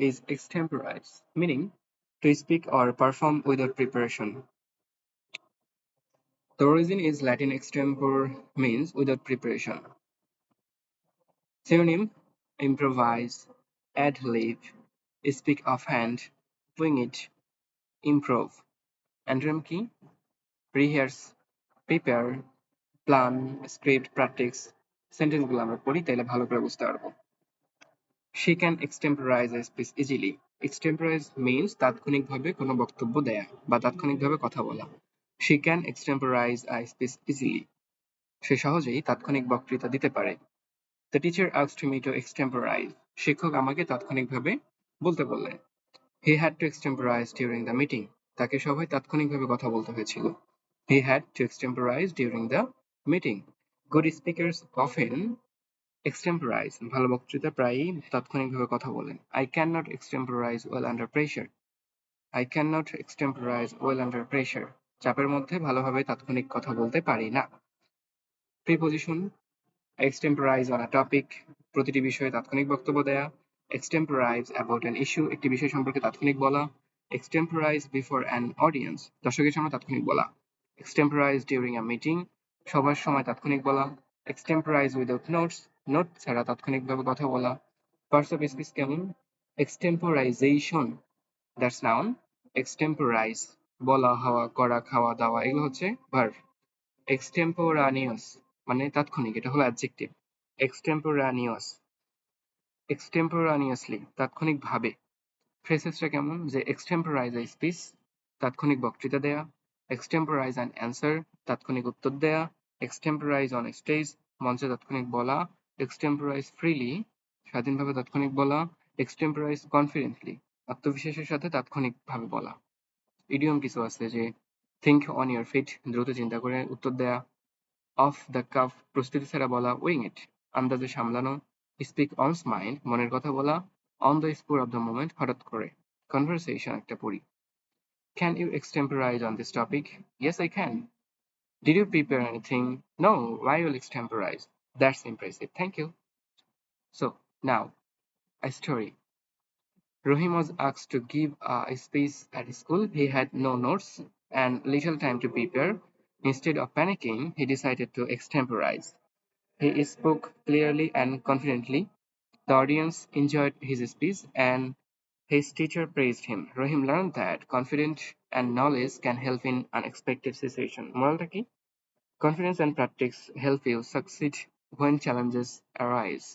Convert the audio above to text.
is extemporize, meaning to speak or perform without preparation. The origin is Latin extempore means without preparation. Synonym improvise, ad lib, speak offhand, wing it, improve. Antonym কি? Rehearse, prepare, plan, script, practice. সেন্টেন্সগুলো আমরা পড়ি তাইলে ভালো করে বুঝতে পারবো। She can extemporize a speech easily. Extemporize means তাৎক্ষণিকভাবে কোনো বক্তব্য দেয়া বা তাৎক্ষণিকভাবে কথা বলা। She can extemporize a speech easily. সে সহজেই তাৎক্ষণিক বক্তৃতা দিতে পারে। The teacher asked me to extemporize. শিক্ষক আমাকে তাৎক্ষণিকভাবে বলতে বললেন। He had to extemporize during the meeting. তাকে সভায় তাৎক্ষণিকভাবে কথা বলতে হয়েছিল। He had to extemporize during the meeting. Good speakers often extemporize. ভালো বক্তৃতা প্রায়ই তাৎক্ষণিকভাবে কথা বলেন। I cannot extemporize well under pressure. I cannot extemporize well under pressure. চাপের মধ্যে ভালোভাবে তাৎক্ষণিক কথা বলতে পারি না। Preposition extemporize on a topic, প্রতিটি বিষয়ে তাৎক্ষণিক বক্তব্য দেয়া। Extemporize about an issue, একটি বিষয় সম্পর্কে তাৎক্ষণিক বলা। Extemporize before an audience, দর্শকের সামনে তাৎক্ষণিক বলা। Extemporize during a meeting, সভার সময় তাৎক্ষণিক বলা। Extemporize without notes, নোট ছাড়া তাৎক্ষণিকভাবে কথা বলা। Parts of speech কেমন? Extemporization, that's noun. Extemporize, বলা, হওয়া, করা, খাওয়া, দাওয়া, এগুলো হচ্ছে verb. Extemporaneous মানে তাৎক্ষণিক, এটা হলো adjective. Extemporaneous, extemporaneously তাৎক্ষণিকভাবে। ফ্রেসেসটা কেমন? যে extemporize a speech, তাৎক্ষণিক বক্তৃতা দেয়া। Extemporize an answer, তাৎক্ষণিক উত্তর দেয়া। Extemporize on a stage, মঞ্চে তাৎক্ষণিক বলা। Extemporize freely, স্বাধীনভাবে তাৎক্ষণিক বলা। Extemporize confidently, আত্মবিশ্বাসের সাথে তাৎক্ষণিকভাবে বলা। ইডিয়ম কিছু আছে যে think on your feet, দ্রুত চিন্তা করে উত্তর দেয়া। Off the cuff, প্রস্তুতি ছাড়া বলা। Wing it, আন্দাজে সামলানো। Speak on's mind, মনের কথা বলা। On the spur of the moment, হঠাৎ করে। Conversation একটা পড়ি। Can you extemporize on this topic? Yes, I can. Did you prepare anything? No, why will extemporize? That's impressive. Thank you. So, now, a story. Rohim was asked to give a speech at school. He had no notes and little time to prepare. Instead of panicking, he decided to extemporize. He spoke clearly and confidently. The audience enjoyed his speech and his teacher praised him. Rohim learned that confidence and knowledge can help in unexpected situations. Morality: confidence and practice help you succeed when challenges arise.